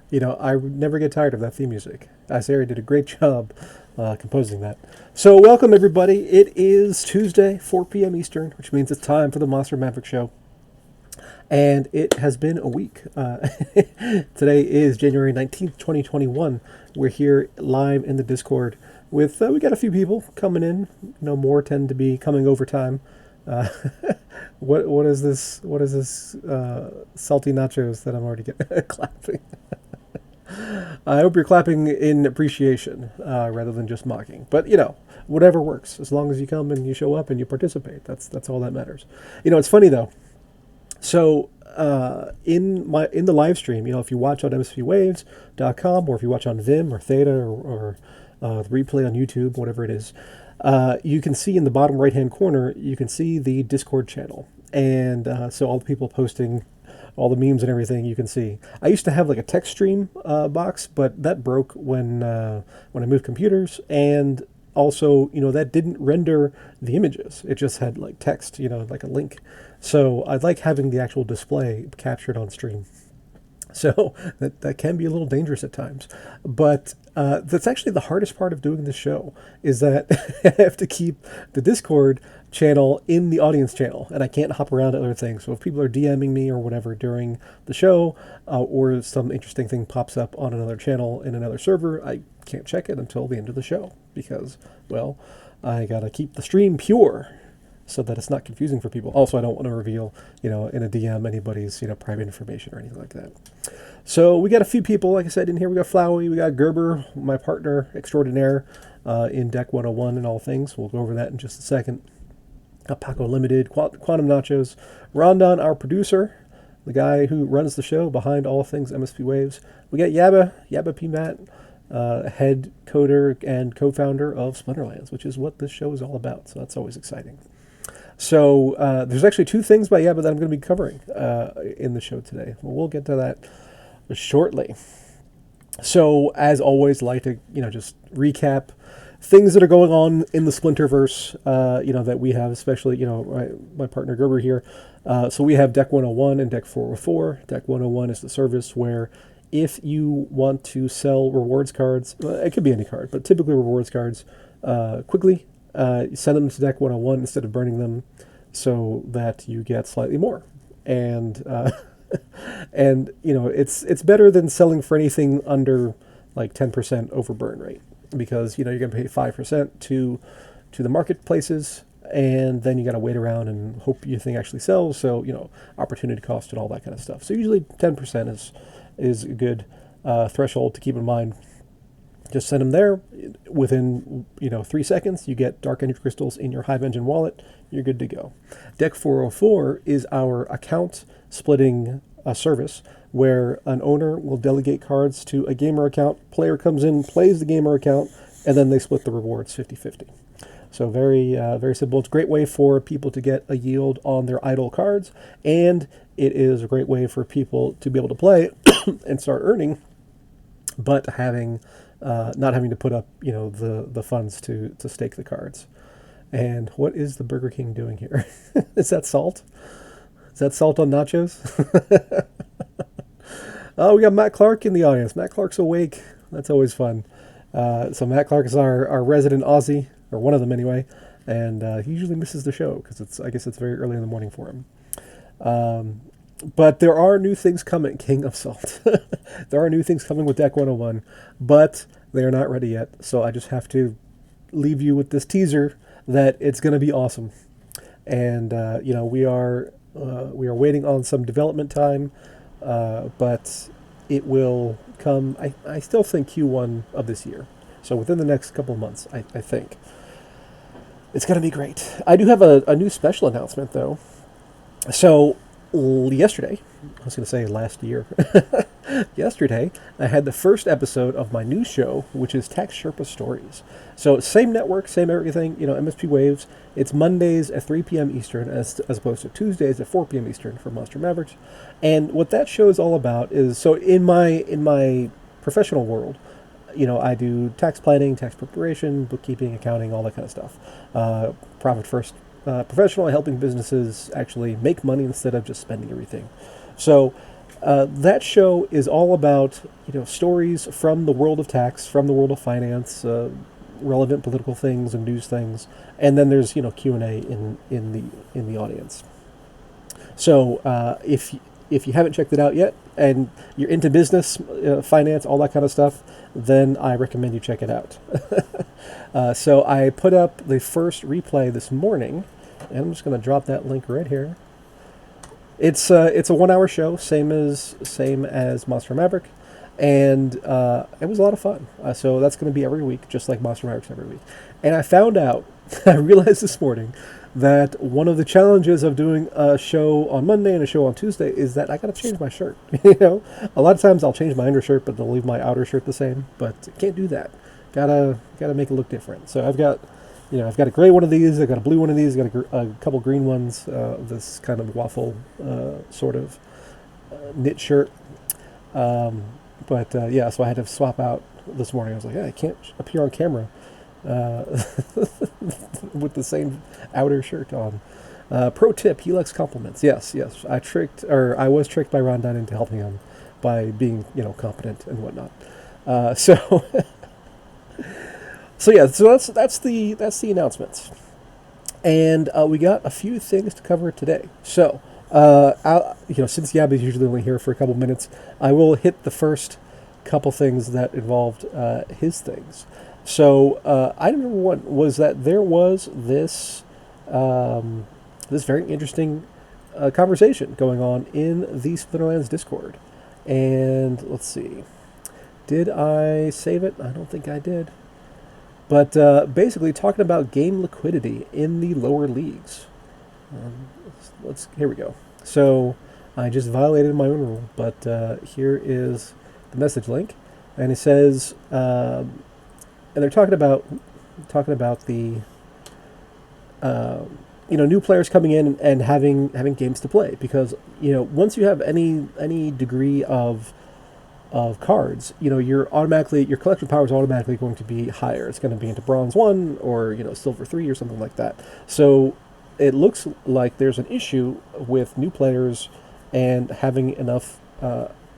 I never get tired of that theme music. Sarah did a great job composing that. So, welcome everybody. It is Tuesday, 4 p.m. Eastern, which means it's time for the Monster Maverick Show. And it has been a week. Today is January 19th, 2021. We're here live in the Discord with, we got a few people coming in. More tend to be coming over time. Uh, what is this? What is this salty nachos that I'm already getting clapping? I hope you're clapping in appreciation rather than just mocking. But whatever works, as long as you come and you show up and you participate. That's all that matters. It's funny though. So in the live stream, if you watch on mspwaves.com or if you watch on Vim or Theta or the replay on YouTube, whatever it is, you can see in the bottom right hand corner, you can see the Discord channel, and so all the people posting all the memes and everything you can see. I used to have like a text stream box, but that broke when I moved computers, and also that didn't render the images. It just had like text, like a link. So I like having the actual display captured on stream. So that can be a little dangerous at times. But that's actually the hardest part of doing this show, is that I have to keep the Discord channel in the audience channel, and I can't hop around to other things. So if people are DMing me or whatever during the show, or some interesting thing pops up on another channel in another server, I can't check it until the end of the show because, well, I gotta keep the stream pure so that it's not confusing for people. Also, I don't want to reveal, in a DM anybody's, private information or anything like that. So we got a few people, like I said, in here. We got Flowey, we got Gerber, my partner extraordinaire in Deck 101 and all things. We'll go over that in just a second. Paco Limited, Quantum Nachos, Rondon, our producer, the guy who runs the show behind all things MSP Waves. We got Yabba P. Matt, head coder and co-founder of Splinterlands, which is what this show is all about. So that's always exciting. So there's actually two things by Yabba that I'm going to be covering in the show today. We'll get to that shortly. So as always, like to just recap things that are going on in the Splinterverse. That we have, especially my partner Gerber here. So we have Deck 101 and Deck 404. Deck 101 is the service where if you want to sell rewards cards, it could be any card, but typically rewards cards, quickly. Send them to Deck 101 instead of burning them, so that you get slightly more. And it's better than selling for anything under like 10% over burn rate, because you're going to pay 5% to the marketplaces, and then you got to wait around and hope your thing actually sells. So opportunity cost and all that kind of stuff. So usually 10% is a good threshold to keep in mind. Just send them there. Within 3 seconds, you get Dark Energy Crystals in your Hive Engine wallet. You're good to go. Deck 404 is our account splitting service, where an owner will delegate cards to a gamer account. Player comes in, plays the gamer account, and then they split the rewards 50-50. So very, very simple. It's a great way for people to get a yield on their idle cards, and it is a great way for people to be able to play and start earning, but not having to put up, the funds to stake the cards. And what is the Burger King doing here? Is that salt? Is that salt on nachos? Oh, we got Matt Clark in the audience. Matt Clark's awake. That's always fun. So Matt Clark is our resident Aussie, or one of them anyway, and he usually misses the show because I guess it's very early in the morning for him. But there are new things coming, King of Salt. There are new things coming with Deck 101, but they are not ready yet. So I just have to leave you with this teaser that it's going to be awesome. And we are waiting on some development time, but it will come. I still think Q1 of this year. So within the next couple of months, I think it's going to be great. I do have a new special announcement though. So yesterday, I was going to say last year, yesterday, I had the first episode of my new show, which is Sherpa Stories. So same network, same everything, MSP Waves. It's Mondays at 3 p.m. Eastern as opposed to Tuesdays at 4 p.m. Eastern for Monster Mavericks. And what that show is all about is, so in my professional world, I do tax planning, tax preparation, bookkeeping, accounting, all that kind of stuff. Profit first professional, helping businesses actually make money instead of just spending everything. So That show is all about stories from the world of tax, from the world of finance, relevant political things and news things, and then there's Q&A in the audience. So if you haven't checked it out yet and you're into business, finance, all that kind of stuff, then I recommend you check it out. So I put up the first replay this morning, and I'm just going to drop that link right here. It's a 1 hour show, same as Monster Maverick, and it was a lot of fun. So that's going to be every week, just like Monster Maverick's every week. And I found out, I realized this morning, that one of the challenges of doing a show on Monday and a show on Tuesday is that I got to change my shirt. A lot of times I'll change my undershirt, but I'll leave my outer shirt the same. But can't do that. Gotta make it look different. So I've got a gray one of these. I've got a blue one of these. I've got a couple green ones. This kind of waffle sort of knit shirt. Yeah, so I had to swap out this morning. I was like, I can't appear on camera with the same outer shirt on. Pro tip: he likes compliments. Yes. I was tricked by Rondon into helping him by being competent and whatnot. So that's the announcements, and we got a few things to cover today. So since Yabby's usually only here for a couple minutes, I will hit the first couple things that involved his things. So item number one was that there was this very interesting conversation going on in the Splinterlands Discord, and let's see, did I save it? I don't think I did. But basically talking about game liquidity in the lower leagues. Here we go. So I just violated my own rule, but here is the message link, and it says, and they're talking about the new players coming in and having games to play, because once you have any degree of cards, your collection power is automatically going to be higher. It's going to be into bronze 1 or silver 3 or something like that. So it looks like there's an issue with new players and having enough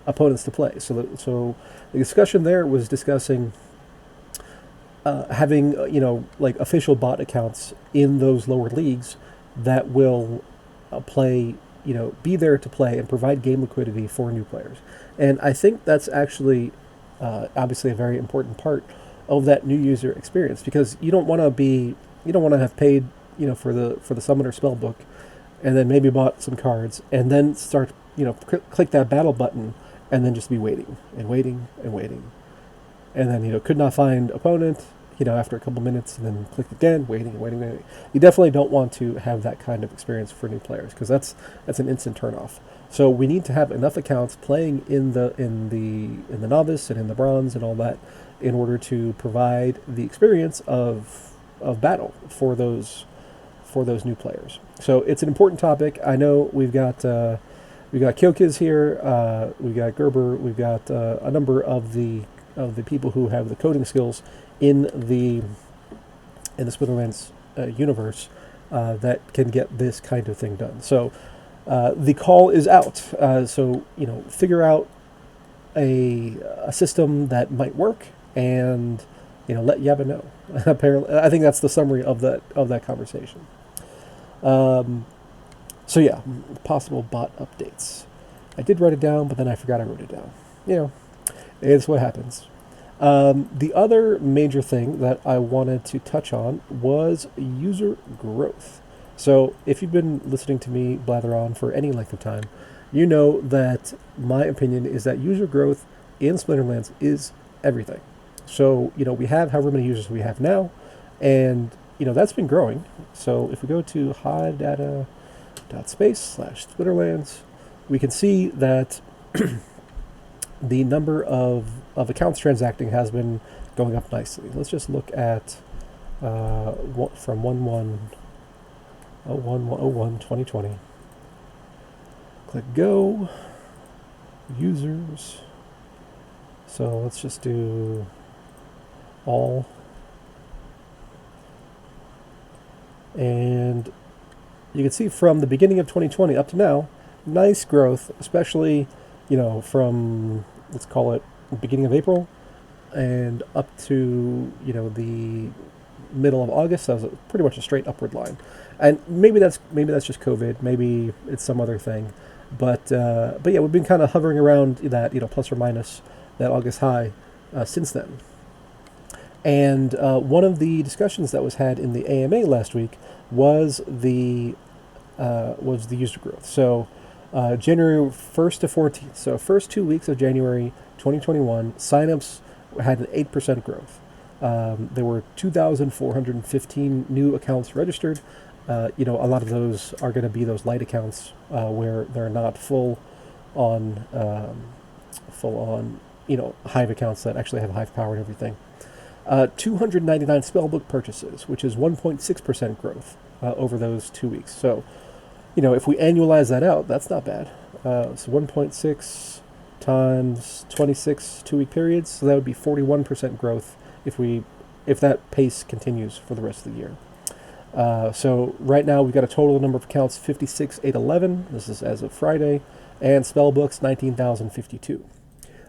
opponents to play. So the discussion there was discussing having official bot accounts in those lower leagues that will be there to play and provide game liquidity for new players. And I think that's actually obviously a very important part of that new user experience, because you don't want to have paid for the summoner spell book and then maybe bought some cards and then start click that battle button and then just be waiting and waiting and waiting, and then could not find opponent after a couple minutes, and then click again, waiting. You definitely don't want to have that kind of experience for new players, because that's an instant turnoff. So we need to have enough accounts playing in the novice and in the bronze and all that in order to provide the experience of battle for those new players. So it's an important topic. I know we've got Kyokiz here, we've got Gerber, we've got a number of the people who have the coding skills in the Splinterlands universe that can get this kind of thing done. So the call is out. So figure out a system that might work, and let Yabba know. Apparently, I think that's the summary of that conversation. So yeah, possible bot updates. I did write it down, but then I forgot I wrote it down. It's what happens. The other major thing that I wanted to touch on was user growth. So if you've been listening to me blather on for any length of time, you know that my opinion is that user growth in Splinterlands is everything. So, we have however many users we have now, and, that's been growing. So if we go to hivedata.space/Splinterlands, we can see that the number of accounts transacting has been going up nicely. Let's just look at from 1/1/2020. Click go, users. So let's just do all. And you can see from the beginning of 2020 up to now, nice growth, especially from, let's call it the beginning of April and up to, the middle of August. That was pretty much a straight upward line. And maybe that's just COVID. Maybe it's some other thing. But yeah, we've been kind of hovering around that, plus or minus that August high since then. And one of the discussions that was had in the AMA last week was the user growth. So January 1st to 14th, so first 2 weeks of January 2021, signups had an 8% growth. There were 2,415 new accounts registered. A lot of those are going to be those light accounts where they're not full on, Hive accounts that actually have Hive power and everything. 299 spellbook purchases, which is 1.6% growth over those 2 weeks. So, if we annualize that out, that's not bad. So 1.6 times 26 2-week periods, so that would be 41% growth if that pace continues for the rest of the year. So right now we've got a total number of accounts 56,811. This is as of Friday, and spellbooks 19,052.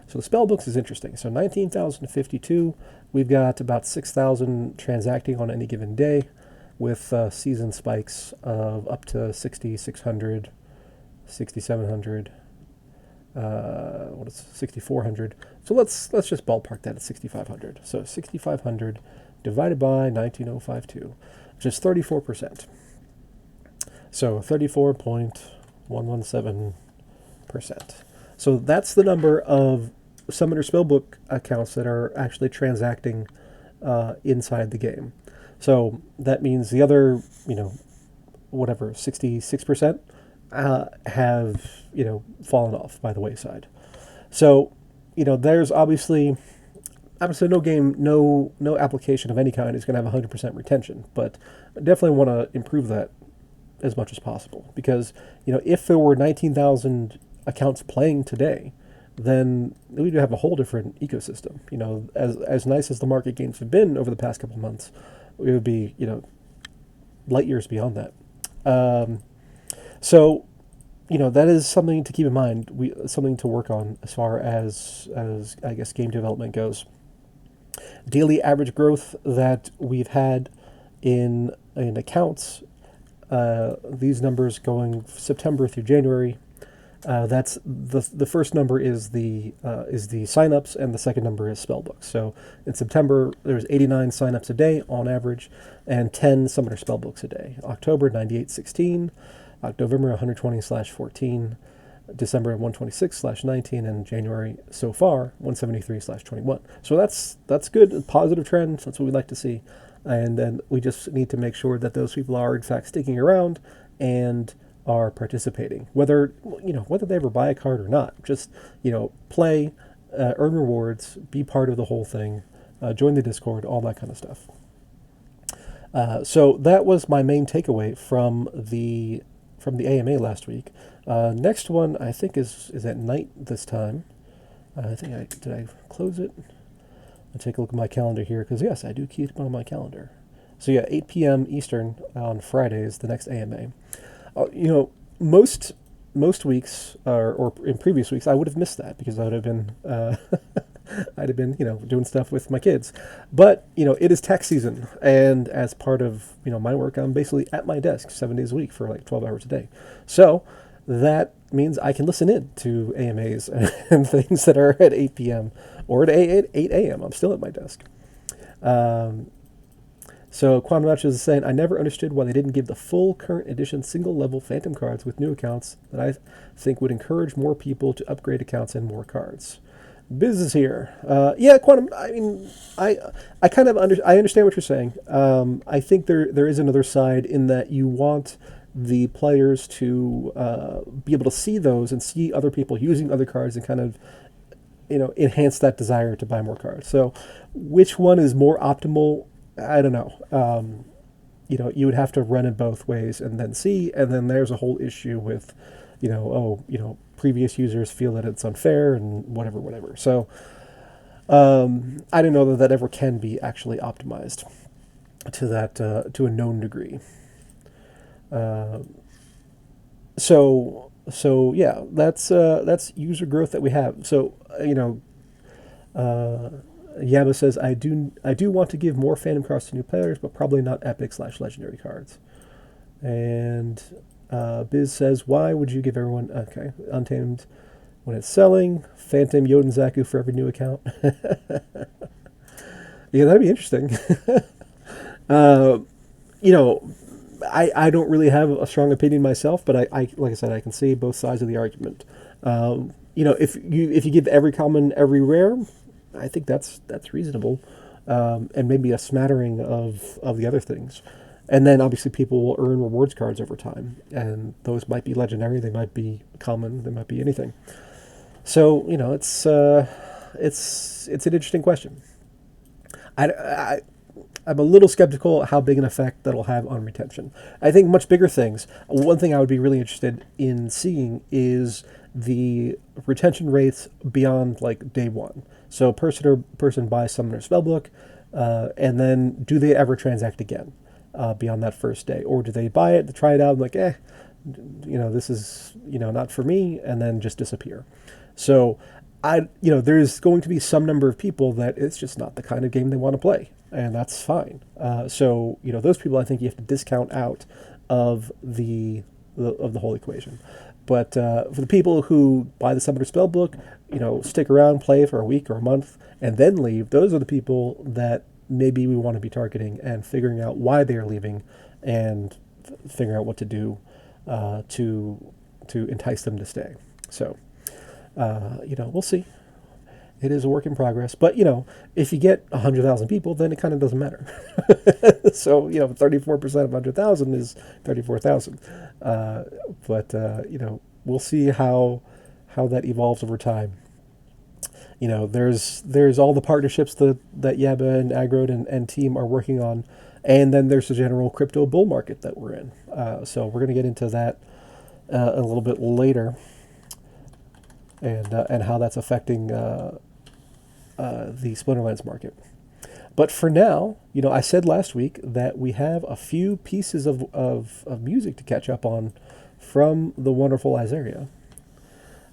So the spellbooks is interesting. So 19,052. We've got about 6,000 transacting on any given day, with season spikes of up to 6,600, 6,700, 6,400. So let's just ballpark that at 6,500. So 6,500 divided by 19,052, which is 34%. So 34.117%. So that's the number of Summoner Spellbook accounts that are actually transacting inside the game. So that means the other, 66% have, fallen off by the wayside. So, there's obviously no application of any kind is going to have 100% retention, but I definitely want to improve that as much as possible, because, if there were 19,000 accounts playing today, then we'd have a whole different ecosystem. As nice as the market gains have been over the past couple of months, it would be, light years beyond that. So, that is something to keep in mind. Something to work on as far as I guess game development goes. Daily average growth that we've had in accounts. These numbers going September through January. That's the first number is the signups, and the second number is spellbooks. So in September there's 89 signups a day on average, and 10 summoner spellbooks a day. October 98.16, November 120/14, December 126/19, and January so far 173/21. So that's good, a positive trend. That's what we like to see, and then we just need to make sure that those people are in fact sticking around and are participating, whether they ever buy a card or not. Just play, earn rewards, be part of the whole thing, join the Discord, all that kind of stuff. So that was my main takeaway from the AMA last week. Next one I think is at night this time. Did I close it? I'll take a look at my calendar here, because yes, I do keep it on my calendar. So yeah, 8 p.m. Eastern on Friday is the next AMA. Most weeks or in previous weeks I would have missed that, because I would have been I'd have been doing stuff with my kids. But it is tax season, and as part of my work, I'm basically at my desk 7 days a week for like 12 hours a day. So that means I can listen in to AMAs and things that are at 8 p.m. or at 8 a.m. I'm still at my desk. So Quantum Matches is saying, I never understood why they didn't give the full current edition single level Phantom cards with new accounts that I think would encourage more people to upgrade accounts and more cards. Business here. Yeah, Quantum, I mean, I kind of I understand what you're saying. I think there is another side in that you want the players to be able to see those and see other people using other cards and kind of enhance that desire to buy more cards. So which one is more optimal? I don't know. You would have to run it both ways and then see, and then there's a whole issue with, previous users feel that it's unfair and whatever. So I don't know that ever can be actually optimized to a known degree. So So yeah, that's user growth that we have. So uh, Yaba says I do want to give more Phantom cards to new players, but probably not epic/legendary cards. And Biz says, why would you give everyone Untamed when it's selling? Phantom Yoden Zaku for every new account. Yeah, that'd be interesting. uh, you know, I don't really have a strong opinion myself, but I like I said, I can see both sides of the argument. If you give every common every rare, I think that's reasonable, and maybe a smattering of the other things, and then obviously people will earn rewards cards over time, and those might be legendary, they might be common, they might be anything. So it's an interesting question. I I'm a little skeptical how big an effect that'll have on retention. I think much bigger things. One thing I would be really interested in seeing is the retention rates beyond like day one. So a person buys Summoner Spellbook, and then do they ever transact again beyond that first day, or do they buy it to try it out and like, this is not for me, and then just disappear. So there's going to be some number of people that it's just not the kind of game they want to play, and that's fine. Those people I think you have to discount out of the whole equation. But for the people who buy the Summoner Spellbook, stick around, play for a week or a month, and then leave, those are the people that maybe we want to be targeting and figuring out why they are leaving, and figuring out what to do to entice them to stay. So, we'll see. It is a work in progress, but if you get 100,000 people, then it kind of doesn't matter. So 34% of 100,000 is 34,000. We'll see how that evolves over time. There's all the partnerships that Yaba and Agrod and team are working on, and then there's the general crypto bull market that we're in. So we're going to get into that a little bit later, and how that's affecting the Splinterlands market. But for now, I said last week that we have a few pieces of music to catch up on from the wonderful Azaria.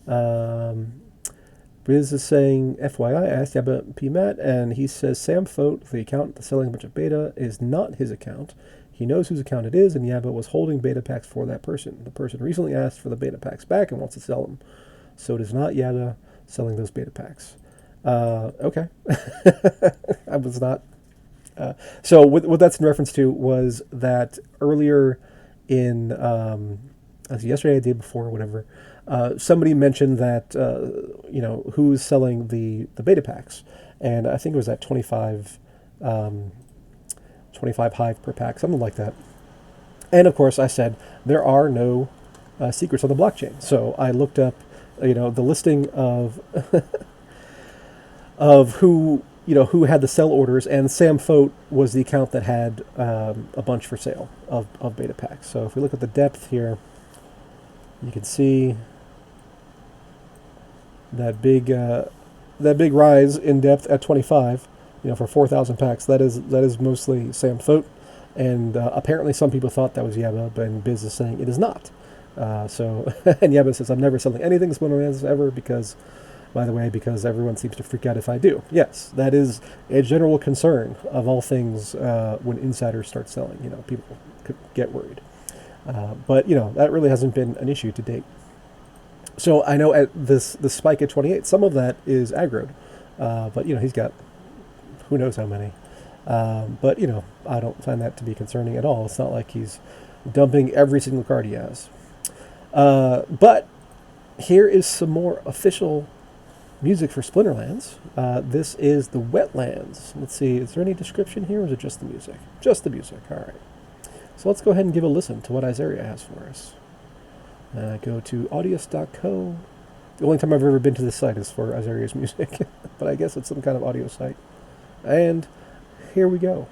Briz is saying, FYI, I asked Yaba P. Matt, and he says Sam Fote, the account that's selling a bunch of beta, is not his account. He knows whose account it is, and Yaba was holding beta packs for that person. The person recently asked for the beta packs back and wants to sell them. So it is not Yaba selling those beta packs. Okay. I was not. So what that's in reference to was that earlier in, yesterday, the day before, whatever, somebody mentioned that, who's selling the beta packs. And I think it was at 25 Hive per pack, something like that. And of course, I said there are no secrets on the blockchain. So I looked up, the listing of of who had the sell orders, and Sam Fote was the account that had a bunch for sale of beta packs. So if we look at the depth here, you can see that big rise in depth at 25. For 4,000 packs, that is mostly Sam Fote, and apparently some people thought that was Yaba, but Biz is saying it is not. And Yaba says, I'm never selling anything to Splinterlands ever because everyone seems to freak out if I do. Yes, that is a general concern of all things when insiders start selling. People could get worried. But that really hasn't been an issue to date. So I know at the spike at 28, some of that is aggroed. But he's got who knows how many. But I don't find that to be concerning at all. It's not like he's dumping every single card he has. But here is some more official music for Splinterlands. This is the Wetlands. Let's see, is there any description here, or is it just the music? Just the music, all right. So let's go ahead and give a listen to what Azaria has for us. Go to audius.co. The only time I've ever been to this site is for Azaria's music, but I guess it's some kind of audio site. And here we go.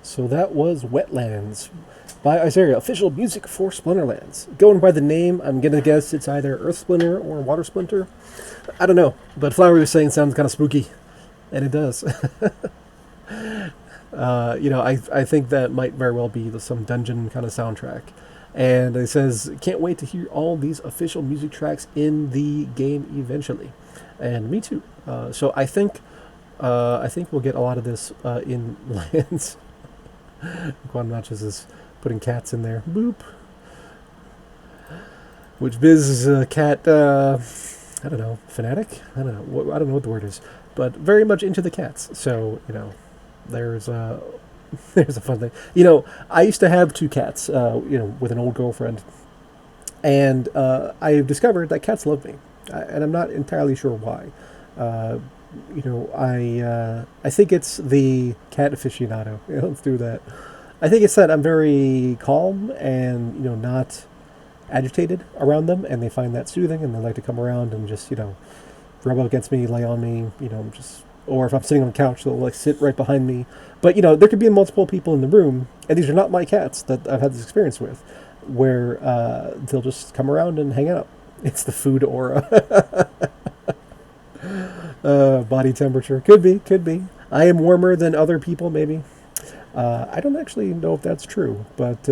So that was Wetlands by Isaiah, official music for Splinterlands. Going by the name, I'm going to guess it's either Earth Splinter or Water Splinter. I don't know, but Flowery was saying it sounds kind of spooky, and it does. I think that might very well be some dungeon kind of soundtrack. And it says, can't wait to hear all these official music tracks in the game eventually. And me too. So I think we'll get a lot of this in Lands. Quantum Notches is putting cats in there. Boop. Which Biz is a cat, I don't know, fanatic? I don't know what the word is. But very much into the cats. So, there's a fun thing. I used to have 2 cats, with an old girlfriend. And I've discovered that cats love me. And I'm not entirely sure why. I think it's the cat aficionado. Let's do that. I think it's that I'm very calm and, not agitated around them, and they find that soothing, and they like to come around and just, rub up against me, lay on me, or if I'm sitting on the couch, they'll sit right behind me. But, there could be multiple people in the room, and these are not my cats that I've had this experience with, where they'll just come around and hang out. It's the food aura. Body temperature. Could be. I am warmer than other people, maybe. I don't actually know if that's true, but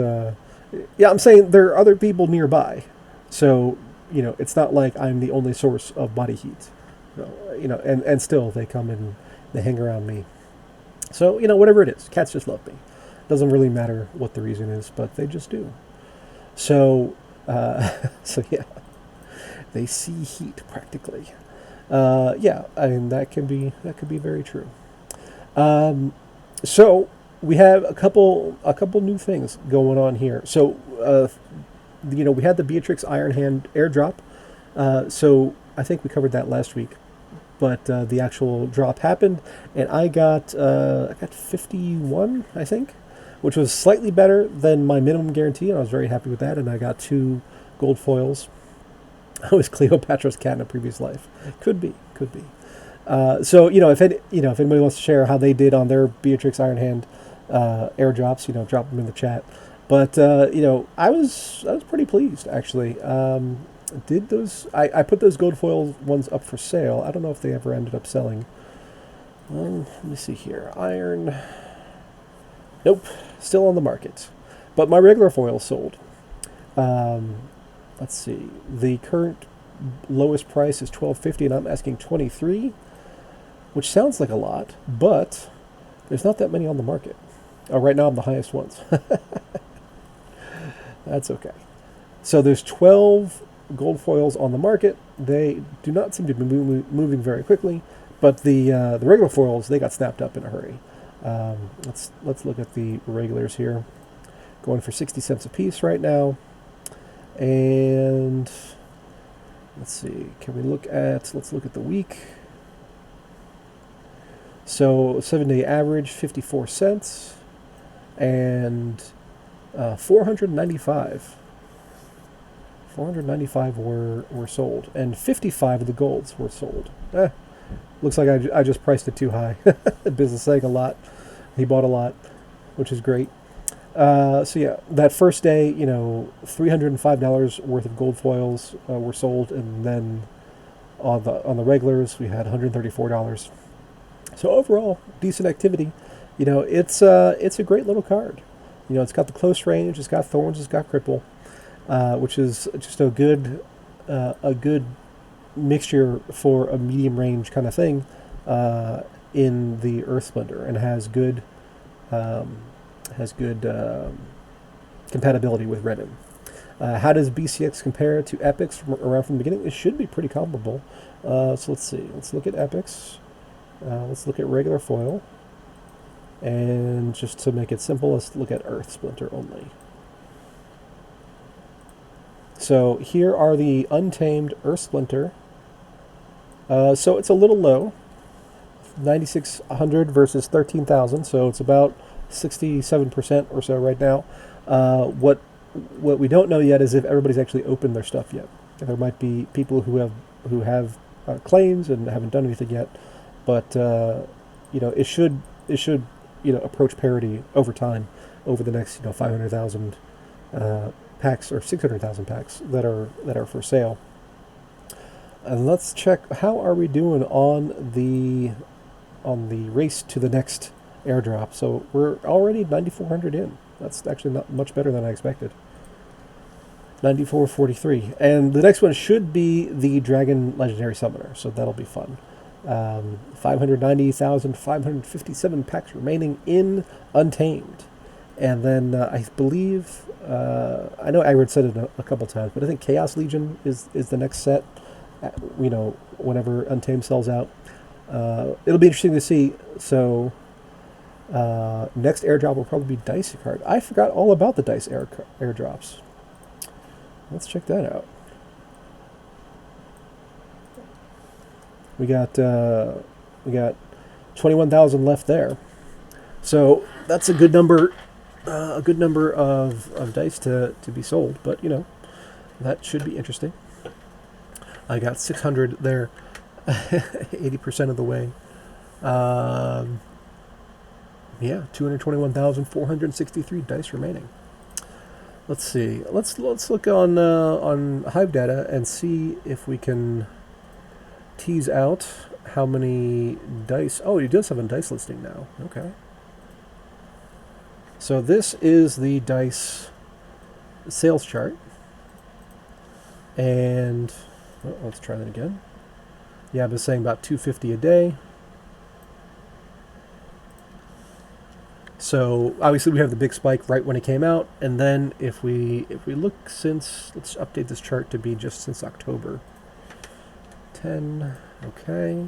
yeah, I'm saying there are other people nearby. So, it's not like I'm the only source of body heat. And still they come and they hang around me. So, whatever it is, cats just love me. Doesn't really matter what the reason is, but they just do. So, yeah, they see heat practically. Yeah, I mean that could be very true. So we have a couple new things going on here. So we had the Beatrix Ironhand airdrop. So I think we covered that last week, but the actual drop happened, and I got 51, I think, which was slightly better than my minimum guarantee, and I was very happy with that. And I got 2 gold foils. I was Cleopatra's cat in a previous life. Could be. So if anybody wants to share how they did on their Beatrix Ironhand airdrops, drop them in the chat. But I was pretty pleased actually. I put those gold foil ones up for sale. I don't know if they ever ended up selling. Let me see here. Iron. Nope, still on the market. But my regular foil sold. Let's see. The current lowest price is $12.50, and I'm asking $23, which sounds like a lot, but there's not that many on the market. Oh, right now I'm the highest ones. That's okay. So there's 12 gold foils on the market. They do not seem to be moving very quickly, but the regular foils, they got snapped up in a hurry. Let's look at the regulars here. Going for 60 cents a piece right now. And let's see, let's look at the week. So 7-day average, 54 cents, and 495 were sold, and 55 of the golds were sold. Looks like I just priced it too high. Business saying a lot. He bought a lot, which is great. So yeah, that first day, $305 worth of gold foils were sold, and then on the regulars we had $134. So overall, decent activity. It's a great little card. It's got the close range, it's got thorns, it's got cripple, which is just a good mixture for a medium range kind of thing in the Earth Splendor, and has good compatibility with Renin. How does BCX compare to Epics from the beginning? It should be pretty comparable. So let's see. Let's look at Epics. Let's look at regular foil. And just to make it simple, let's look at Earth Splinter only. So here are the untamed Earth Splinter. So it's a little low. 9,600 versus 13,000, so it's about 67% or so right now. What we don't know yet is if everybody's actually opened their stuff yet. There might be people who have claims and haven't done anything yet, but it should approach parity over time, over the next 500,000 packs or 600,000 packs that are for sale. And let's check, how are we doing on the race to the next airdrop. So we're already 9,400 in. That's actually not much better than I expected. 94.43, and the next one should be the Dragon Legendary Summoner, so that'll be fun. 590,557 packs remaining in Untamed. And then I believe, I know Agrid said it a couple times, but I think Chaos Legion is the next set, whenever Untamed sells out. It'll be interesting to see. So next airdrop will probably be Dice card. I forgot all about the Dice airdrops. Let's check that out. We got 21,000 left there, so that's a good number. A good number of dice to be sold, but that should be interesting. I got 600 there, 80% of the way. Yeah, 221,463 dice remaining. Let's see. Let's look on Hive data and see if we can tease out how many dice. Oh, he does have a dice listing now. Okay. So this is the dice sales chart, and let's try that again. Yeah, I've been saying about 250 a day. So obviously we have the big spike right when it came out, and then if we look since, let's update this chart to be just since October 10. Okay,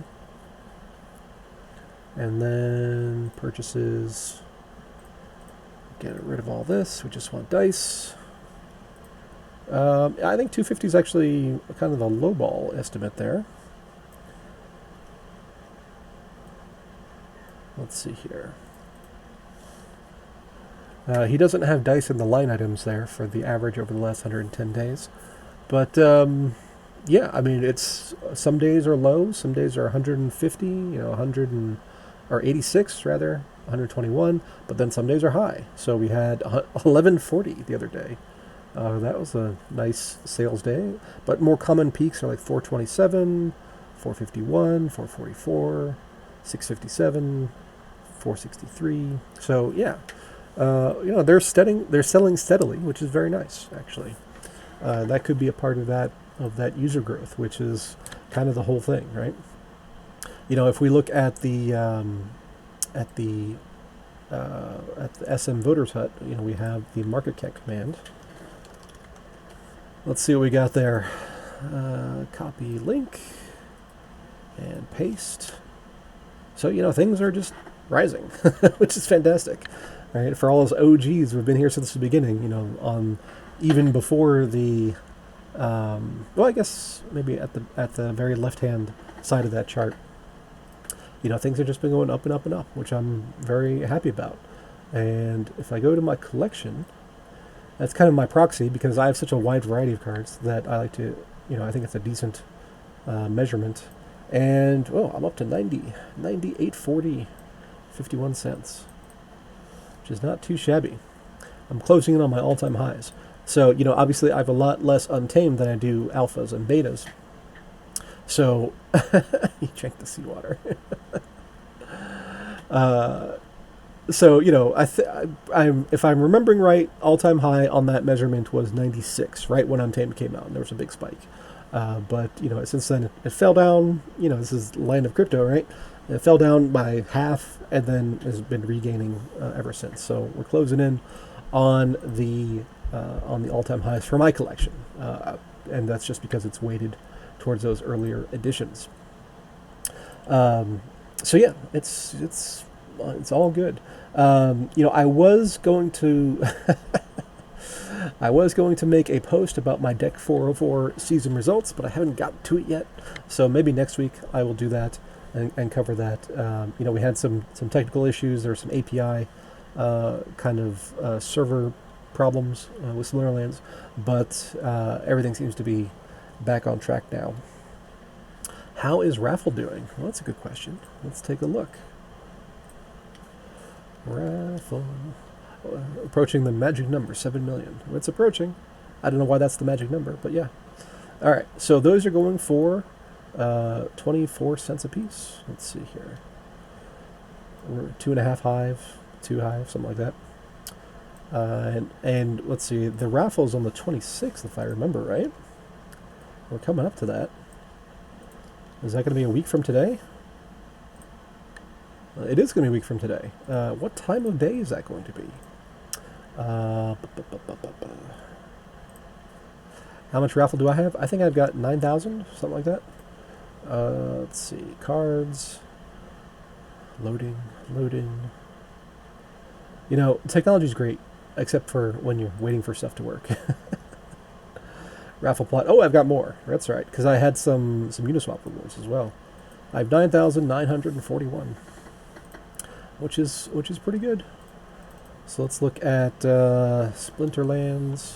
and then purchases. Get rid of all this. We just want dice. I think 250 is actually kind of a lowball estimate there. Let's see here. He doesn't have dice in the line items there for the average over the last 110 days. But, yeah, I mean, it's some days are low, some days are 150, 86 rather, 121, but then some days are high. So we had 1140 the other day. That was a nice sales day. But more common peaks are like 427, 451, 444, 657, 463. So yeah, they're selling steadily, which is very nice actually. That could be a part of that user growth, which is kind of the whole thing, right? If we look at the SM Voters Hut, we have the market cap command. Let's see what we got there. Copy link and paste. So things are just rising, which is fantastic, right? For all those OGs who've been here since the beginning, on even before the well, I guess maybe at the very left hand side of that chart. Things have just been going up and up and up, which I'm very happy about. And if I go to my collection, that's kind of my proxy because I have such a wide variety of cards that I like to, I think it's a decent measurement. And, I'm up to 98.40, 51 cents, which is not too shabby. I'm closing in on my all-time highs. So, obviously I have a lot less Untamed than I do alphas and betas. So, you drank the seawater. So, if I'm remembering right, all-time high on that measurement was 96, right when Untamed came out, and there was a big spike. But, since then it fell down, this is Land of Crypto, right? It fell down by half and then has been regaining ever since. So we're closing in on the all-time highs for my collection. And that's just because it's weighted towards those earlier editions. So yeah, it's all good. I was going to make a post about my Deck 404 season results, but I haven't gotten to it yet. So maybe next week I will do that and cover that. We had some technical issues. There were some API server problems with Similarlands, but everything seems to be back on track now. How is Raffle doing? Well, that's a good question. Let's take a look. Raffle. Approaching the magic number, 7 million. It's approaching. I don't know why that's the magic number, but yeah. All right, so those are going for 24 cents a piece. Let's see here. 2.5 hive, 2 hive, something like that. And let's see, the raffle's on the 26th, if I remember right. We're coming up to that. Is that going to be a week from today? It is going to be a week from today. What time of day is that going to be? How much raffle do I have? I think I've got 9,000, something like that. Let's see, cards. Loading. You know, technology's great, except for when you're waiting for stuff to work. Raffle plot. Oh, I've got more. That's right, because I had some Uniswap rewards as well. I have 9,941, which is pretty good. So let's look at Splinterlands.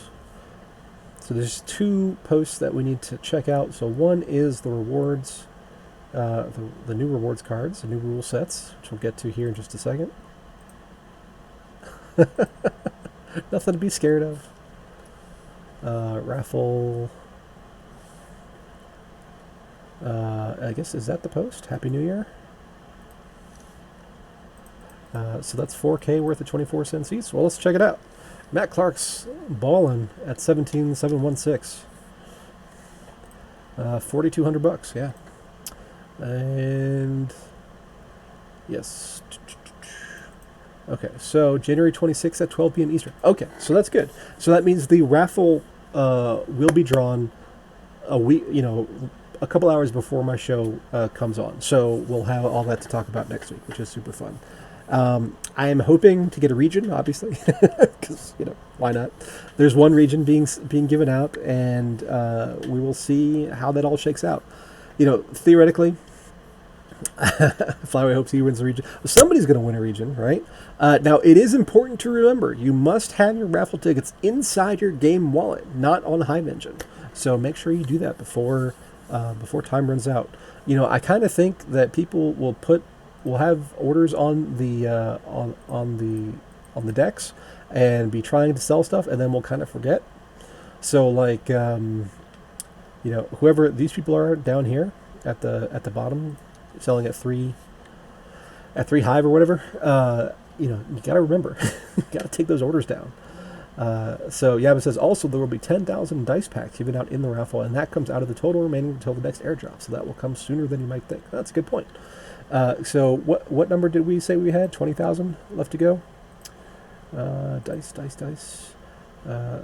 So there's 2 posts that we need to check out. So one is the rewards, the new rewards cards, the new rule sets, which we'll get to here in just a second. Nothing to be scared of. Raffle. I guess, is that the post? Happy New Year. So that's 4K worth of 24 cent seats. Well, let's check it out. Matt Clark's ballin' at 17,716. 4,200 bucks, yeah. And yes. Okay, so January 26th at 12 p.m. Eastern. Okay, so that's good. So that means the raffle will be drawn a week, a couple hours before my show comes on. So we'll have all that to talk about next week, which is super fun. I am hoping to get a region, obviously, because, why not? There's one region being given out, and we will see how that all shakes out. Theoretically, Flyway hopes he wins the region. Well, somebody's going to win a region, right? Now, it is important to remember, you must have your raffle tickets inside your game wallet, not on Hive Engine. So make sure you do that before time runs out. I kind of think that people will have orders on the on the decks and be trying to sell stuff, and then we'll kind of forget. So like whoever these people are down here at the bottom, selling at 3 hive or whatever, you got to remember, you got to take those orders down. So Yabba says also there will be 10,000 dice packs given out in the raffle, and that comes out of the total remaining until the next airdrop. So that will come sooner than you might think. That's a good point. So what number did we say we had? 20,000 left to go. Dice.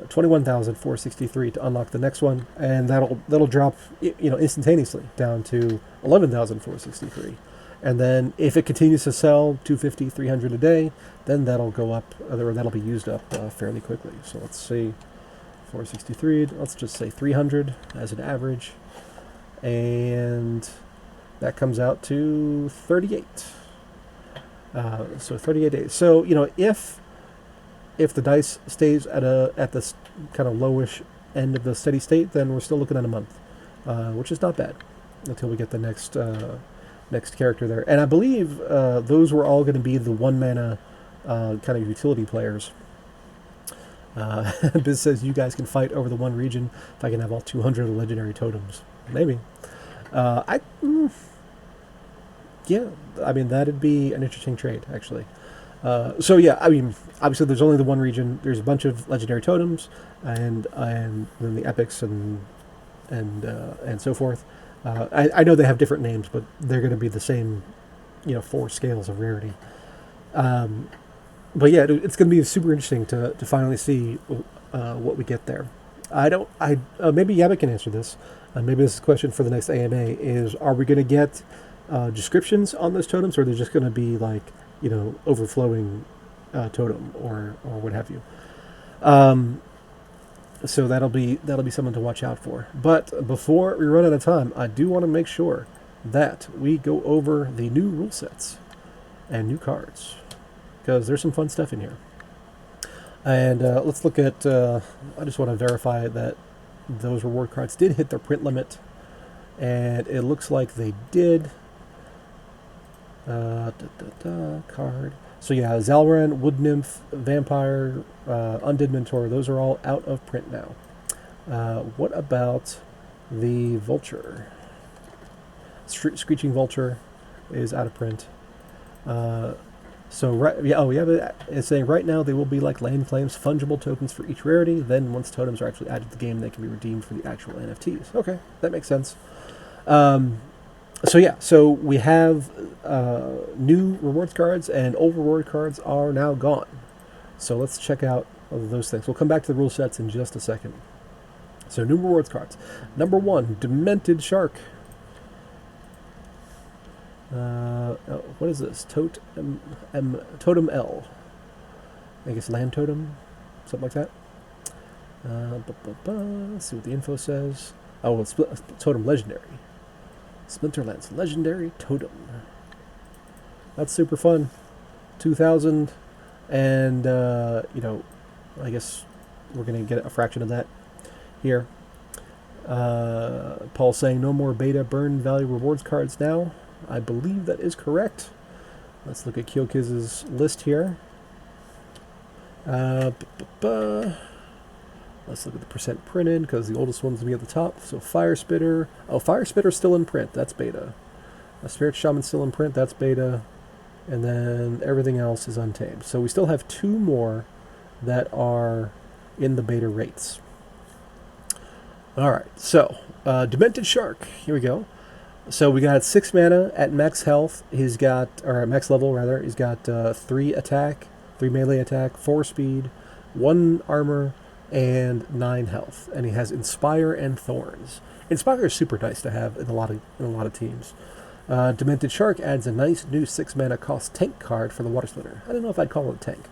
21,463 to unlock the next one, and that'll drop instantaneously down to 11,463. And then if it continues to sell 250, 300 a day, then that'll go up, or that'll be used up fairly quickly. So let's see, 463. Let's just say 300 as an average, and that comes out to 38. So 38 days. So if the dice stays at this kind of lowish end of the steady state, then we're still looking at a month, which is not bad until we get the next character there. And I believe those were all going to be the 1 mana kind of utility players. Biz says you guys can fight over the one region if I can have all 200 legendary totems. Maybe. Yeah, I mean, that'd be an interesting trade, actually. So yeah, I mean, obviously there's only the one region. There's a bunch of legendary totems, and then the epics and so forth. I know they have different names, but they're going to be the same, 4 scales of rarity. But yeah, it's going to be super interesting to finally see what we get there. Maybe Yabba can answer this. Maybe this is a question for the next AMA. Is, are we going to get descriptions on those totems, or are they just going to be like, overflowing totem or what have you? So that'll be something to watch out for. But before we run out of time, I do want to make sure that we go over the new rule sets and new cards, because there's some fun stuff in here. And let's look at, I just want to verify that those reward cards did hit their print limit, and it looks like they did. Card. So yeah, Zalran, Wood Nymph, Vampire, Undead Mentor, those are all out of print now. What about the Vulture? Screeching Vulture is out of print. So right, yeah, oh yeah, but it's saying right now they will be like land claims, fungible tokens for each rarity. Then once totems are actually added to the game, they can be redeemed for the actual NFTs. Okay, that makes sense. So yeah, so we have new rewards cards, and old reward cards are now gone. So let's check out those things. We'll come back to the rule sets in just a second. So new rewards cards. Number 1, Demented Shark. What is this? Totem L. I guess land totem, something like that. Let's see what the info says. Oh, it's totem legendary. Splinterlands legendary totem. That's super fun. 2,000, and I guess we're gonna get a fraction of that here. Paul's saying no more beta burn value rewards cards now. I believe that is correct. Let's look at Kyokiz's list here. Let's look at the percent printed, because the oldest one's going to be at the top. So Fire Spitter. Oh, Fire Spitter's still in print. That's beta. Spirit Shaman's still in print. That's beta. And then everything else is untamed. So we still have 2 more that are in the beta rates. All right. So Demented Shark. Here we go. So we got 6 mana at max health. He's got, or at max level rather. He's got 3 attack, 3 melee attack, 4 speed, 1 armor, and 9 health. And he has Inspire and Thorns. Inspire is super nice to have in a lot of teams. Demented Shark adds a nice new 6 mana cost tank card for the Water Splitter. I don't know if I'd call it a tank.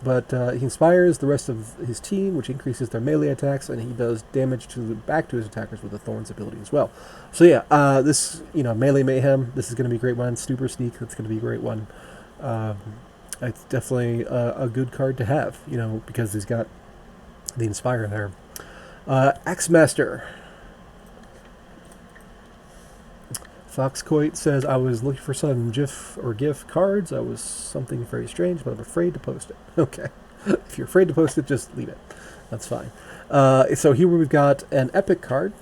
But he inspires the rest of his team, which increases their melee attacks, and he does damage back to his attackers with the Thorns ability as well. So yeah, this, Melee Mayhem, this is going to be a great one. Super Sneak, that's going to be a great one. It's definitely a good card to have, because he's got the Inspire there. Axemaster. Foxcoit says, I was looking for some GIF or GIF cards. I was something very strange, but I'm afraid to post it. Okay. If you're afraid to post it, just leave it. That's fine. So here we've got an epic card.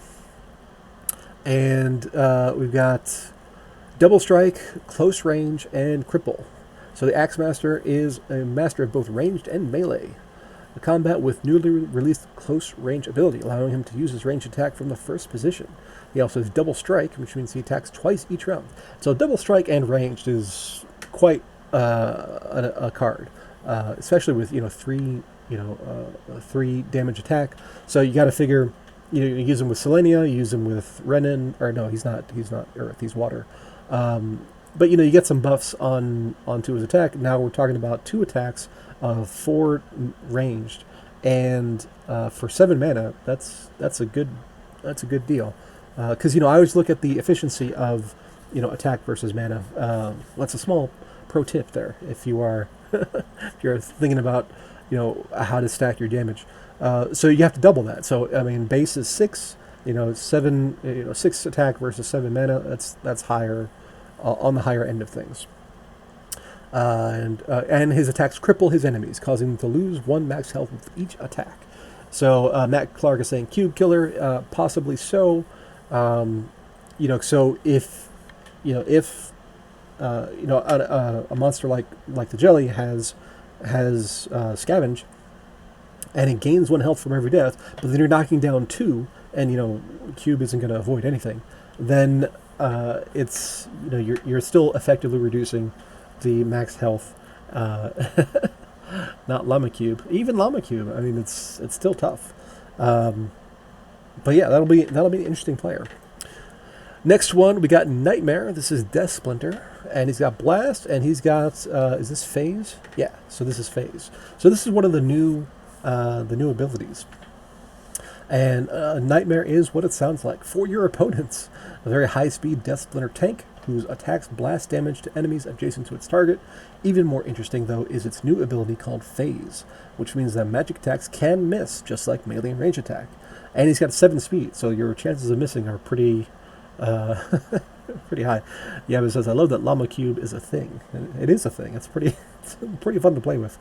And we've got Double Strike, Close Range, and Cripple. So the Axemaster is a master of both ranged and melee. A combat with newly released close range ability, allowing him to use his ranged attack from the first position. He also has Double Strike, which means he attacks twice each round. So Double Strike and ranged is quite a card, especially with 3 damage attack. So you got to figure, you use him with Selenia, you use him with Renin, or no, he's not Earth, he's Water. But you get some buffs onto his attack. Now we're talking about 2 attacks of 4 ranged, and for 7 mana, that's a good deal. Because I always look at the efficiency of attack versus mana. That's a small pro tip there if you are if you're thinking about how to stack your damage. So you have to double that. So I mean, base is 6. 7. 6 attack versus 7 mana. That's higher. On the higher end of things. And his attacks cripple his enemies, causing them to lose 1 max health with each attack. So Matt Clark is saying Cube Killer, possibly so. So if a monster like the Jelly has Scavenge, and it gains 1 health from every death, but then you're knocking down 2, and Cube isn't going to avoid anything, then it's you're still effectively reducing the max health. Not Llama Cube, even Llama Cube. I mean, it's still tough. But yeah, that'll be an interesting player. Next one, we got Nightmare. This is Death Splinter, and he's got Blast, and he's got is this Phase? Yeah, so this is Phase. So this is one of the new abilities. And Nightmare is what it sounds like. For your opponents, a very high-speed Death Splinter tank whose attacks blast damage to enemies adjacent to its target. Even more interesting, though, is its new ability called Phase, which means that magic attacks can miss, just like melee and range attack. And he's got 7 speed, so your chances of missing are pretty pretty high. Yeah, but it says, I love that Llama Cube is a thing. It is a thing. It's pretty fun to play with.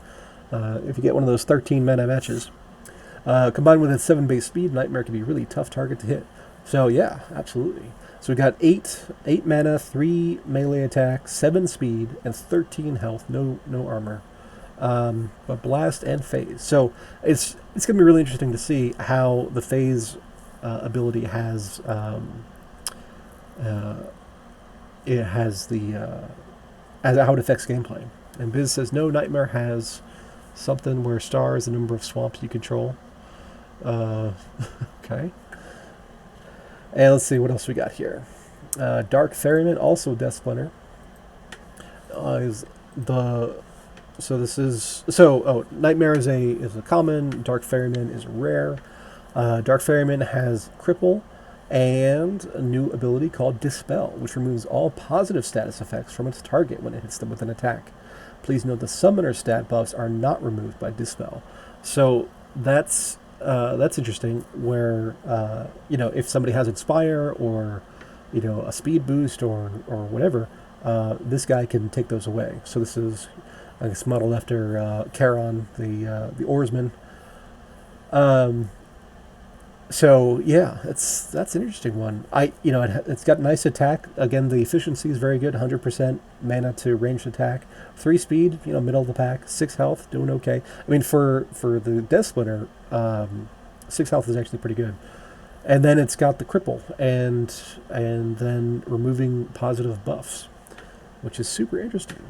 If you get one of those 13 mana matches. Combined with its 7 base speed, Nightmare can be a really tough target to hit. So yeah, absolutely. So we got 8 mana, 3 melee attack, 7 speed, and 13 health. No armor. But blast and phase. So it's going to be really interesting to see how the phase ability has it has the as how it affects gameplay. And Biz says no, Nightmare has something where star is the number of swamps you control. Okay. And let's see what else we got here. Dark Ferryman, also Death Splinter. Nightmare is a common. Dark Ferryman is rare. Dark Ferryman has Cripple and a new ability called Dispel, which removes all positive status effects from its target when it hits them with an attack. Please note the summoner stat buffs are not removed by Dispel. So that's interesting. Where if somebody has Inspire or a speed boost or whatever, this guy can take those away. So this is, I guess, modeled after Charon, the oarsman. So yeah, that's an interesting one. It's got nice attack. Again, the efficiency is very good. 100% mana to ranged attack. 3 speed, middle of the pack. 6 health, doing okay. I mean, for the Death Splinter, 6 health is actually pretty good. And then it's got the cripple and then removing positive buffs, which is super interesting.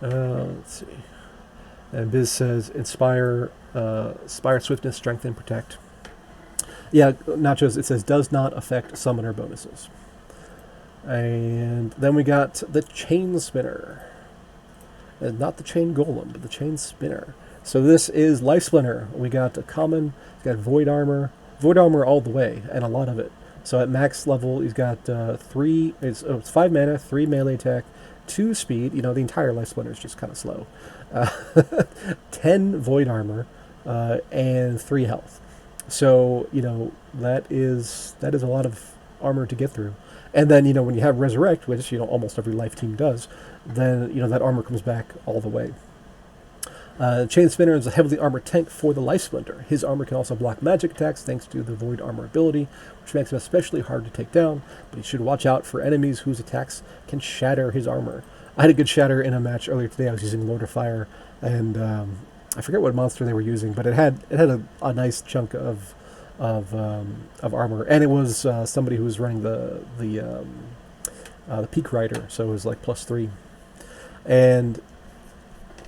Let's see. And Biz says inspire swiftness, strength, and protect. Yeah, Nachos, it says does not affect summoner bonuses. And then we got the Chain Spinner. And not the Chain Golem, but the Chain Spinner. So this is Life Splinter. We got a common, he's got Void Armor all the way, and a lot of it. So at max level, he's got 5 mana, 3 melee attack, 2 speed. The entire Life Splinter is just kind of slow. 10 Void Armor, and 3 health. So, that is a lot of armor to get through. And then, when you have Resurrect, which, almost every Life team does, then, that armor comes back all the way. Chain Spinner is a heavily armored tank for the Life Splinter. His armor can also block magic attacks thanks to the Void Armor ability, which makes him especially hard to take down, but he should watch out for enemies whose attacks can shatter his armor. I had a good shatter in a match earlier today. I was using Lord of Fire, and I forget what monster they were using, but it had a nice chunk of armor, and it was somebody who was running the Peak Rider, so it was like +3, and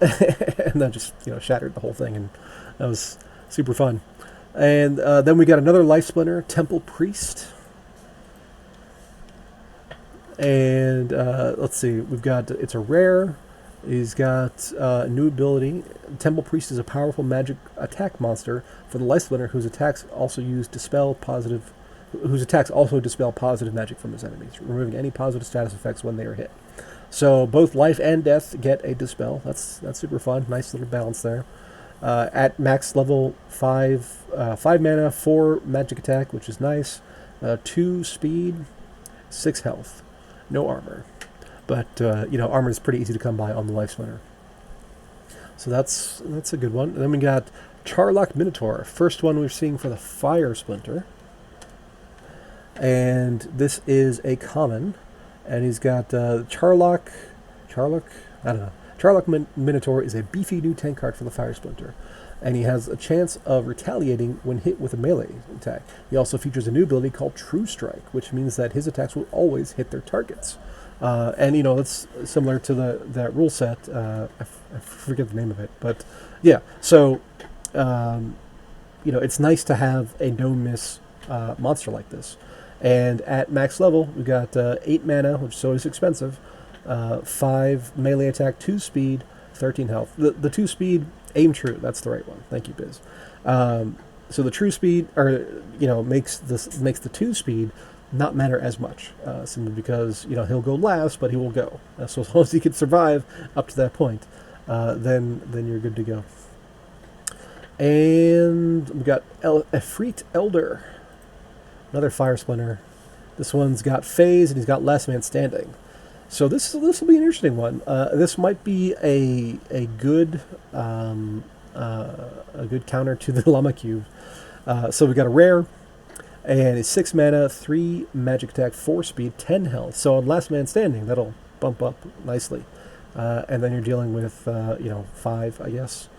and then just shattered the whole thing, and that was super fun. And then we got another Life Splinter, Temple Priest, and let's see, we've got, it's a rare. He's got a new ability. Temple Priest is a powerful magic attack monster for the Life Splinter whose attacks also dispel positive magic from his enemies, removing any positive status effects when they are hit. So both life and death get a dispel. That's super fun. Nice little balance there. At max level 5 mana, 4 magic attack, which is nice. 2 speed, 6 health, no armor. But armor is pretty easy to come by on the Life Splinter. So that's a good one. And then we got Charlock Minotaur, first one we're seeing for the Fire Splinter. And this is a common, and he's got Charlock. I don't know. Charlock Minotaur is a beefy new tank card for the Fire Splinter, and he has a chance of retaliating when hit with a melee attack. He also features a new ability called True Strike, which means that his attacks will always hit their targets. And that's similar to that rule set. I forget the name of it, but yeah. So it's nice to have a no miss monster like this. And at max level, we got 8 mana, which is always expensive. 5 melee attack, 2 speed, 13 health. The 2 speed, aim true. That's the right one. Thank you, Biz. So the true speed, makes the 2 speed not matter as much, simply because he'll go last, but he will go. So as long as he can survive up to that point, then you're good to go. And we got Efreet Elder, another Fire Splinter. This one's got phase and he's got last man standing. So this will be an interesting one. This might be a good counter to the Llama Cube. So we got a rare, and it's 6 mana, 3 magic attack, 4 speed, 10 health. So on last man standing, that'll bump up nicely. And then you're dealing with 5, I guess,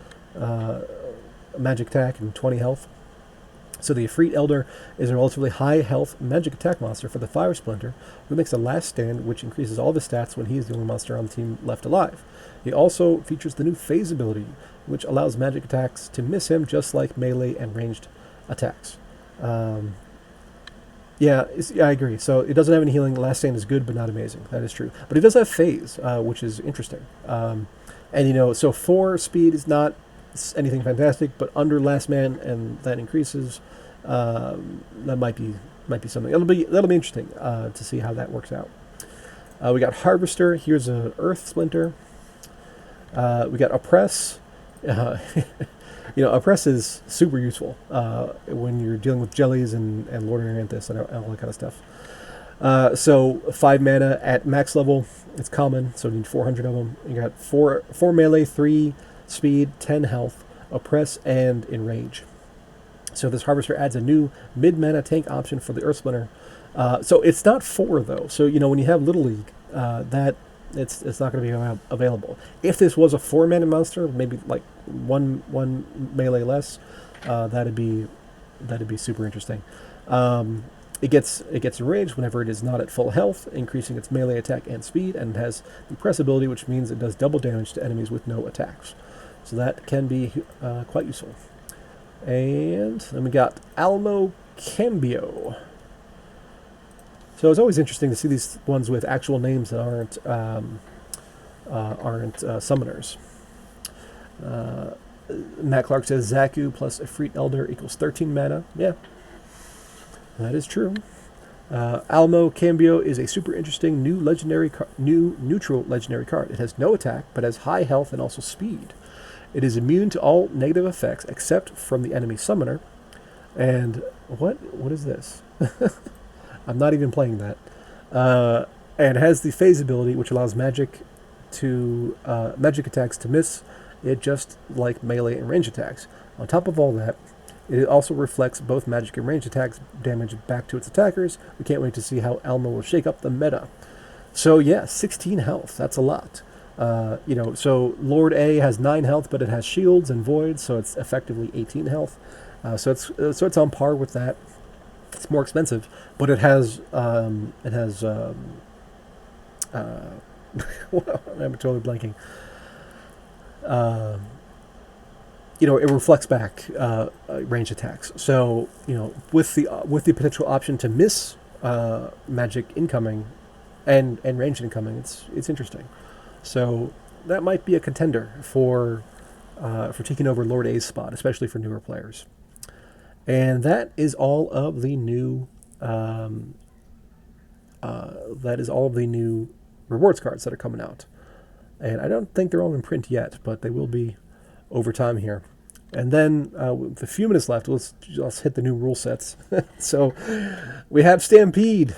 magic attack and 20 health. So the Efreet Elder is a relatively high health magic attack monster for the Fire Splinter, who makes a last stand, which increases all of his stats when he is the only monster on the team left alive. He also features the new phase ability, which allows magic attacks to miss him just like melee and ranged attacks. I agree. So it doesn't have any healing. Last stand is good, but not amazing. That is true. But it does have phase, which is interesting. So 4 speed is not anything fantastic, but under last man, and that increases. That might be something. That'll be interesting to see how that works out. We got Harvester. Here's an Earth Splinter. We got Oppress. Oppress is super useful when you're dealing with jellies and Lord Aranthus and all that kind of stuff. So 5 mana at max level. It's common, so you need 400 of them. You got 4 melee, 3 speed, 10 health, oppress, and enrage. So this Harvester adds a new mid-mana tank option for the Earth Splinter. So it's not 4, though. So, when you have Little League, that it's not going to be available. If this was a 4-mana monster, maybe like one melee less, that'd be super interesting. It gets enraged whenever it is not at full health, increasing its melee attack and speed, and it has the press ability, which means it does double damage to enemies with no attacks. So that can be quite useful. And then we got Almo Cambio. So it's always interesting to see these ones with actual names that aren't summoners. Matt Clark says Zaku plus Efreet Elder equals 13 mana. Yeah, that is true. Almo Cambio is a super interesting new neutral legendary card. It has no attack, but has high health and also speed. It is immune to all negative effects except from the enemy summoner. And what is this? I'm not even playing that. And has the phase ability, which allows magic attacks to miss it just like melee and range attacks. On top of all that, it also reflects both magic and range attacks damage back to its attackers. We can't wait to see how Almo will shake up the meta. So yeah, 16 health. That's a lot. So Lord A has 9 health, but it has shields and voids, so it's effectively 18 health. So it's on par with that. It's more expensive, but it has I'm totally blanking. It reflects back range attacks. So with the potential option to miss magic incoming and range incoming, it's interesting. So that might be a contender for taking over Lord A's spot, especially for newer players. And that is all of the new rewards cards that are coming out. And I don't think they're all in print yet, but they will be over time here. And then with a few minutes left, let's hit the new rule sets. So we have Stampede,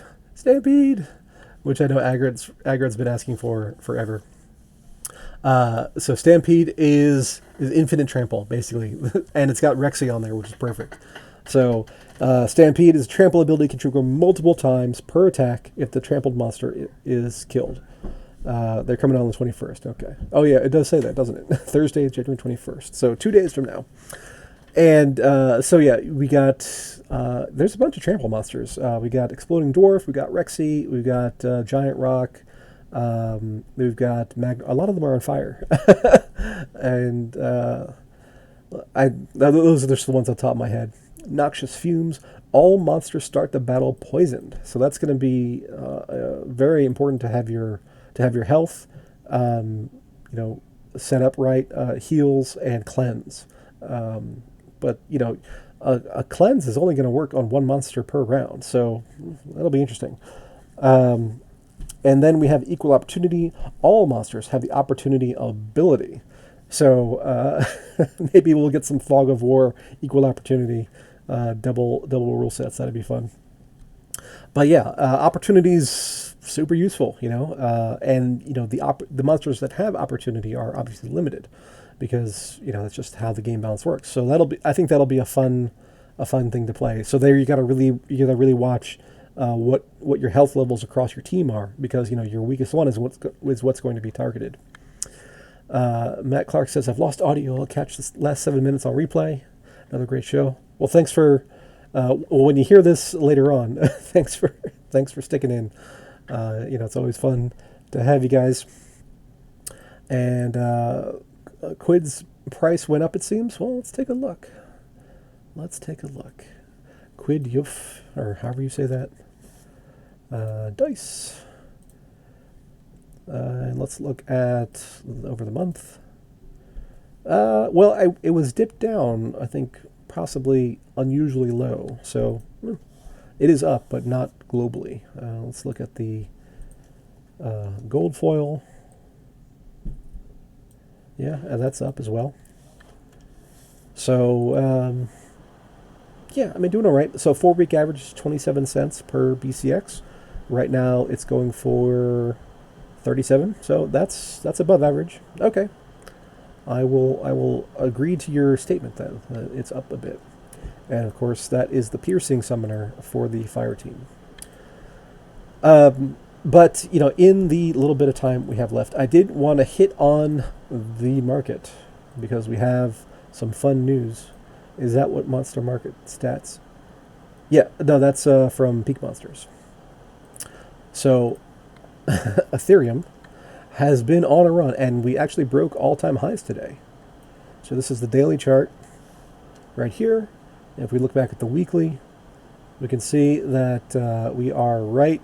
which I know Agrad's been asking for forever. So Stampede is infinite trample, basically, and it's got Rexy on there, which is perfect. So Stampede is a trample ability can trigger multiple times per attack if the trampled monster is killed. They're coming out on the 21st. Okay. Oh yeah, it does say that, doesn't it? Thursday, January 21st. So 2 days from now. And we got there's a bunch of trample monsters. We got Exploding Dwarf, we got Rexy, we got Giant Rock. We've got a lot of them are on fire. And those are just the ones on top of my head. Noxious Fumes. All monsters start the battle poisoned. So that's going to be very important to have your health, set up right, heals and cleanse. But a cleanse is only going to work on one monster per round, so that'll be interesting. And then we have Equal Opportunity. All monsters have the opportunity ability. So maybe we'll get some Fog of War, Equal Opportunity, double rule sets. That'd be fun. But yeah, opportunities super useful, and the monsters that have opportunity are obviously limited because that's just how the game balance works. So I think that'll be a fun thing to play. So there you got to really watch what your health levels across your team are, because your weakest one is what's going to be targeted. Matt Clark says, I've lost audio. I'll catch the last 7 minutes on replay. Another great show. Well, thanks for when you hear this later on. thanks for sticking in. It's always fun to have you guys. And Quid's price went up, it seems. Well, let's take a look. Quid Yuf, or however you say that. Dice. And let's look at over the month. It was dipped down, I think, possibly unusually low. So it is up, but not globally. Let's look at the gold foil. Yeah, that's up as well. So, doing all right. So 4-week average is 27 cents per BCX. Right now it's going for 37. So that's above average. Okay. I will agree to your statement then. It's up a bit. And of course that is the piercing summoner for the fire team. But in the little bit of time we have left, I did want to hit on the market because we have some fun news. Is that what Monster Market stats? Yeah, no, that's from Peak Monsters. So Ethereum has been on a run, and we actually broke all-time highs today. So this is the daily chart right here. And if we look back at the weekly, we can see that we are right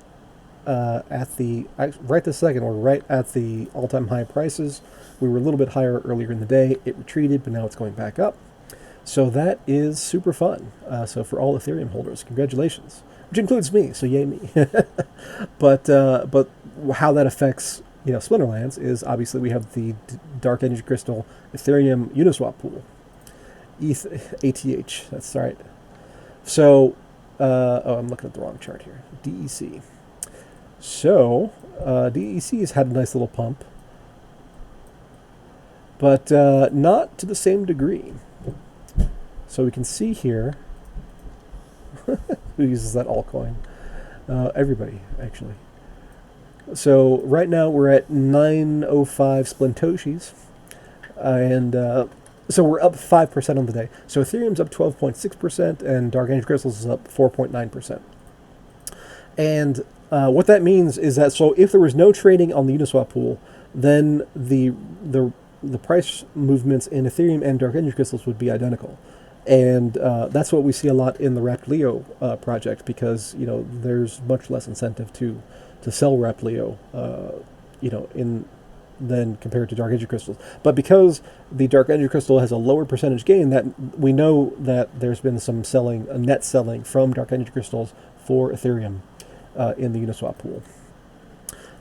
this second, we're right at the all-time high prices. We were a little bit higher earlier in the day. It retreated, but now it's going back up. So that is super fun. So for all Ethereum holders, congratulations, which includes me. So yay me. But how that affects Splinterlands is obviously we have the Dark Energy Crystal Ethereum Uniswap pool, ETH ATH. That's right. So I'm looking at the wrong chart here. DEC. So DEC has had a nice little pump, but not to the same degree. So we can see here, who uses that altcoin? Everybody, actually. So right now we're at 905 Splintoshis, and so we're up 5% on the day. So Ethereum's up 12.6%, and Dark Energy Crystals is up 4.9%. And what that means is that, so if there was no trading on the Uniswap pool, then the price movements in Ethereum and Dark Energy Crystals would be identical. And that's what we see a lot in the Wrapped Leo project, because there's much less incentive to sell Wrapped Leo, than compared to Dark Energy Crystals. But because the Dark Energy Crystal has a lower percentage gain, that we know that there's been some selling, net selling from Dark Energy Crystals for Ethereum in the Uniswap pool.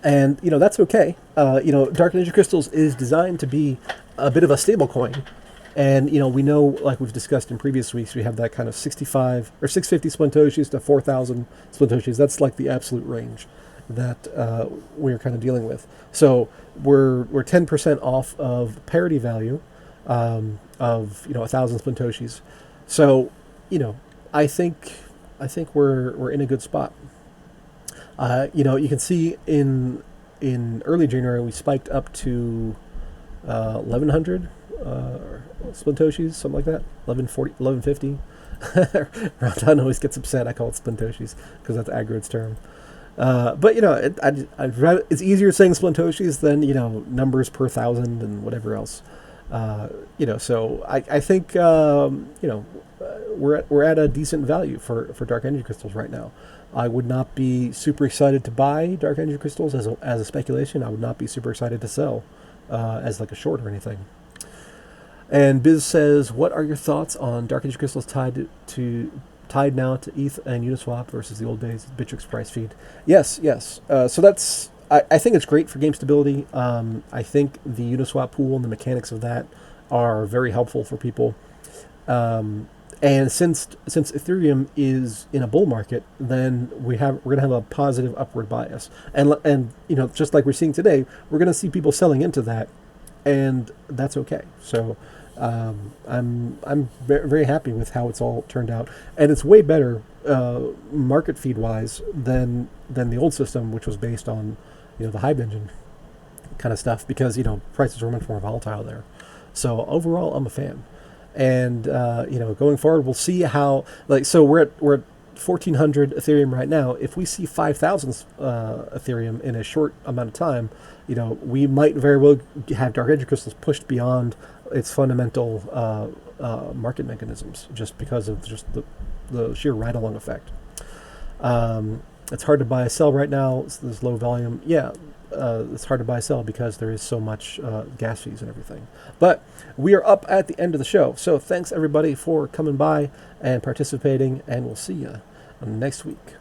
And that's okay. Dark Energy Crystals is designed to be a bit of a stable coin. And, we know, like we've discussed in previous weeks, we have that kind of 65 or 650 Splintoshis to 4,000 Splintoshis. That's like the absolute range that we're kind of dealing with. So we're 10% off of parity value of 1,000 Splintoshis. So I think we're in a good spot. You can see in early January we spiked up to 1,100 Splintoshis, something like that. 1140, 1150. Rondan always gets upset. I call it Splintoshis because that's Agrod's term. But I'd rather, it's easier saying Splintoshis than numbers per thousand and whatever else. So I think we're at a decent value for Dark Energy Crystals right now. I would not be super excited to buy Dark Energy Crystals as a speculation. I would not be super excited to sell as like a short or anything. And Biz says, what are your thoughts on Dark Energy Crystals tied now to ETH and Uniswap versus the old days Beatrix price feed? Yes. So that's, I think it's great for game stability. I think the Uniswap pool and the mechanics of that are very helpful for people. And since Ethereum is in a bull market, then we're gonna have a positive upward bias, and just like we're seeing today, we're gonna see people selling into that, and that's okay. So I'm very happy with how it's all turned out, and it's way better market feed wise than the old system, which was based on the Hive engine kind of stuff, because prices were much more volatile there. So overall, I'm a fan. And going forward, we'll see how so we're at 1,400 Ethereum right now. If we see 5,000 Ethereum in a short amount of time, we might very well have Dark Energy crystals pushed beyond its fundamental market mechanisms, just because of just the sheer ride-along effect. It's hard to buy a sell right now. There's low volume. Yeah, it's hard to buy sell because there is so much gas fees and everything. But we are up at the end of the show. So thanks everybody for coming by and participating, and we'll see you next week.